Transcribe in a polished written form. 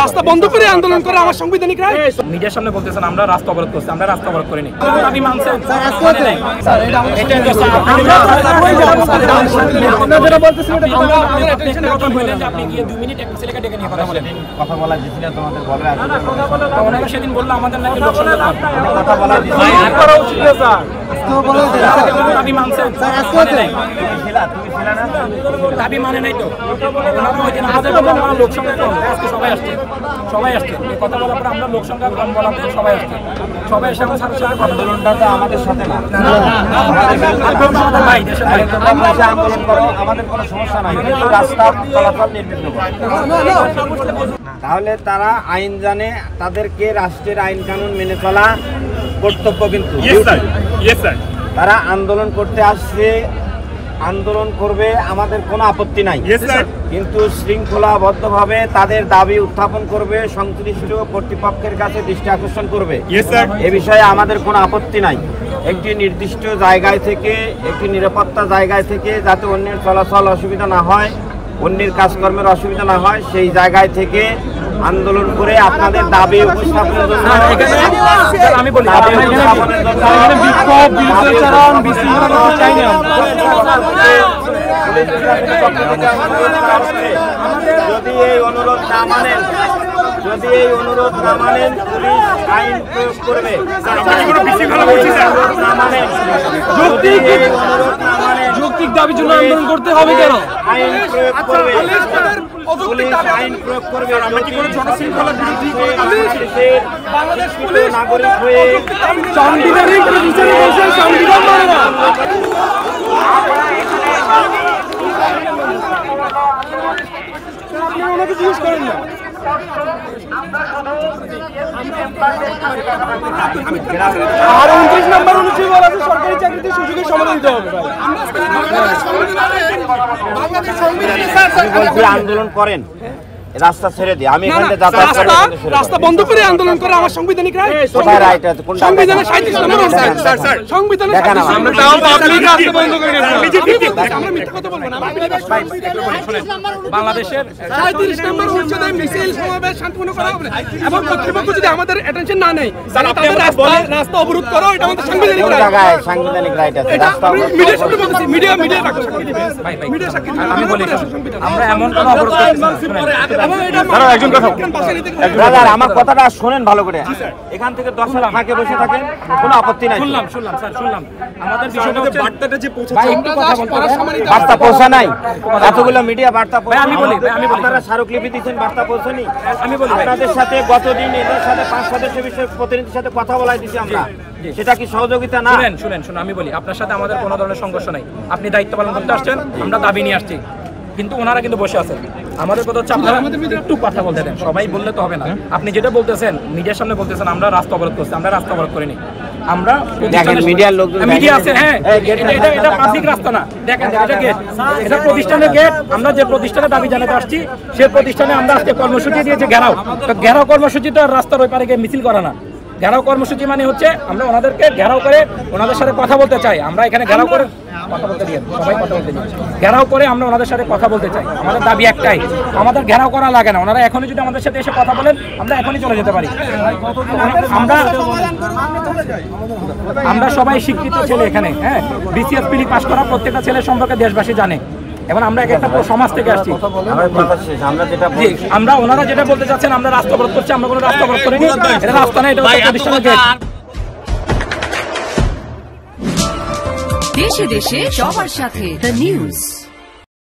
রাস্তা বন্ধ করে আন্দোলন করে আমার সাংবিধানিক রায়। মিডিয়ার সামনে বলতেছেন আমরা রাস্তা অবরোধ করছি, আমরা রাস্তা অবরোধ করিনি। দাবি মানছেন আপনি গিয়ে 2 মিনিট একটা ছেলেকে ডেকে নিয়ে কথা বলেন। কথা বলা দিছি না তোমাদের বলবে ওনারা সেদিন বললো আমাদের নাকি লোকসভা কথা বলা দিছি করা উচিত না স্যার। দাবি মানছেন দাবি মানে নাই তো আমাদের লোক সংখ্যা কম, আজকে সবাই আসছে এই কথা বলার পরে আমরা লোক সংখ্যা কম বলাতে সবাই আসছে, সবাই এসে আমার সাথে সাথে আন্দোলনটা তো আমাদের সাথে না, ভাই দেশের আন্দোলন করো, আমাদের কোনো সমস্যা নাই, কিন্তু রাস্তা চলাচল নির্বিঘ্ন করো। তাহলে তারা আইন জানে, তাদেরকে রাষ্ট্রের আইন কানুন মেনে চলা কর্তব্য, কিন্তু তারা আন্দোলন করতে আসছে, আন্দোলন করবে, আমাদের কোনো আপত্তি নাই, কিন্তু শৃঙ্খলাবদ্ধভাবে তাদের দাবি উত্থাপন করবে, সংশ্লিষ্ট কর্তৃপক্ষের কাছে দৃষ্টি আকর্ষণ করবে, এ বিষয়ে আমাদের কোনো আপত্তি নাই। একটি নির্দিষ্ট জায়গায় থেকে, একটি নিরাপত্তা জায়গায় থেকে, যাতে অন্যের চলাচল অসুবিধা না হয়, অন্যের কাজকর্মের অসুবিধা না হয়, সেই জায়গায় থেকে আন্দোলন করে আপনাদের দাবি উপস্থাপনের জন্য যদি এই অনুরোধ না মানেন, পুলিশ আইন প্রয়োগ করবে। যৌক্তিক দাবির জন্য আন্দোলন করতে হবে কেন? আইন প্রয়োগ করবে, পুলিশ আইন প্রয়োগ করবে। জনশৃঙ্খলা বিরোধী বাংলাদেশ পুলিশ নাগরিক হয়ে সাংবিধানিক সংবিধান মানে না। আপনি ওনাকে জিজ্ঞেস করেন না। আর 29 নম্বর অনুচ্ছেদ বলা আছে সরকারি চাকরিতে সুযোগের সমাধান দিতে হবে। আন্দোলন করেন, রাস্তা ছেড়ে দিই, আমি রাস্তা বন্ধ করে আন্দোলন করে আমার সাংবিধানিক রায়। সংবিধানের 37 নম্বর অনুচ্ছেদ, সংবিধানের আমরা তাও পাবলিক রাস্তা বন্ধ করে গেছি। আমরা মিথ্যা কথা বলবো না। বাংলাদেশের 37 নম্বর অনুচ্ছেদে মিছিল সমাবেশ শান্তিপূর্ণ করা হবে এবং কর্তৃপক্ষ যদি আমাদের অ্যাটেনশন না নেয় তাহলে তাদের রাস্তা অবরোধ করো, এটা আমাদের সাংবিধানিক রায়। সাংবিধানিক রাইট আছে, এটা মিডিয়া সাথে বলতেছি, মিডিয়া সাক্ষী দিবে। মিডিয়া সাক্ষী দিবে। আমি বলি আমরা এমন কোনো অবরোধ করছি না। আমার কথাটা শোনেন ভালো করে, এখান থেকে 10 হাজার ফাঁকে বসে থাকেন, কোনো আপত্তি নাই। শুনলাম স্যার, শুনলাম। আমাদের বিষয়টা হচ্ছে বার্তাটা যে পৌঁছাচ্ছে, বার্তা পৌঁছা নাই, এতগুলো মিডিয়া বার্তা পৌঁছা। আমি বলি আপনারা স্মারকলিপি দিচ্ছেন, বার্তা পৌঁছানি। আমি বলি আপনাদের সাথে গতদিন এদের সাথে 5 সদস্য বিষয় প্রতিনিধির সাথে কথা বলাই দিছি আমরা, সেটা কি সহযোগিতা না? শুনেন আমি বলি আপনার সাথে আমাদের কোনো ধরনের সংঘর্ষ নাই। আপনি দায়িত্ব পালন করতে আসছেন, আমরা দাবি নিয়ে আসছি, কিন্তু ওনারা কিন্তু বসে আছেন। আমাদের কথা হচ্ছে আপনারা একটু কথা বলতে দেন, সবাই বললে তো হবে না। আপনি যেটা বলতেছেন মিডিয়ার সামনে বলতেছেন আমরা রাস্তা অবরোধ করছি, আমরা রাস্তা অবরোধ করিনি। আমরা মিডিয়ার লোক মিডিয়া আছে, হ্যাঁ, এটা পাবলিক রাস্তা না, দেখেন এটা গেট, এটা প্রতিষ্ঠানের গেট। আমরা যে প্রতিষ্ঠানে দাবি জানাতে আসছি সেই প্রতিষ্ঠানে আমরা আজকে কর্মসূচি দিয়েছি ঘেরাও। তো ঘেরাও কর্মসূচি তো রাস্তার ওই পারে গিয়ে মিছিল করা না। ঘেরাও কর্মসূচি মানে হচ্ছে আমরা ওনাদেরকে ঘেরাও করে ওনাদের সাথে কথা বলতে চাই। আমরা এখানে ঘেরাও করে কথা বলতে দিই, সবাই কথা বলতে দিই, ঘেরাও করে আমরা ওনাদের সাথে কথা বলতে চাই। আমাদের দাবি একটাই, আমাদের ঘেরাও করা লাগে না। ওনারা এখনই যদি আমাদের সাথে এসে কথা বলেন আমরা এখনই চলে যেতে পারি। আমরা সবাই শিক্ষিত ছেলে এখানে, হ্যাঁ, বিসিএস পিলি পাস করা প্রত্যেকটা ছেলে সম্পর্কে দেশবাসী জানে। এখন আমরা একটা সমাজ থেকে আসছি, আমরা ওনারা যেটা বলতে চাচ্ছেন আমরা রাস্তা অবরোধ করছি, আমরা কোনো রাস্তা অবরোধ করিনি। এটা রাস্তা না, এটা প্রতিষ্ঠানের গেট। দেশে দেশে সবার সাথে দ্য নিউজ।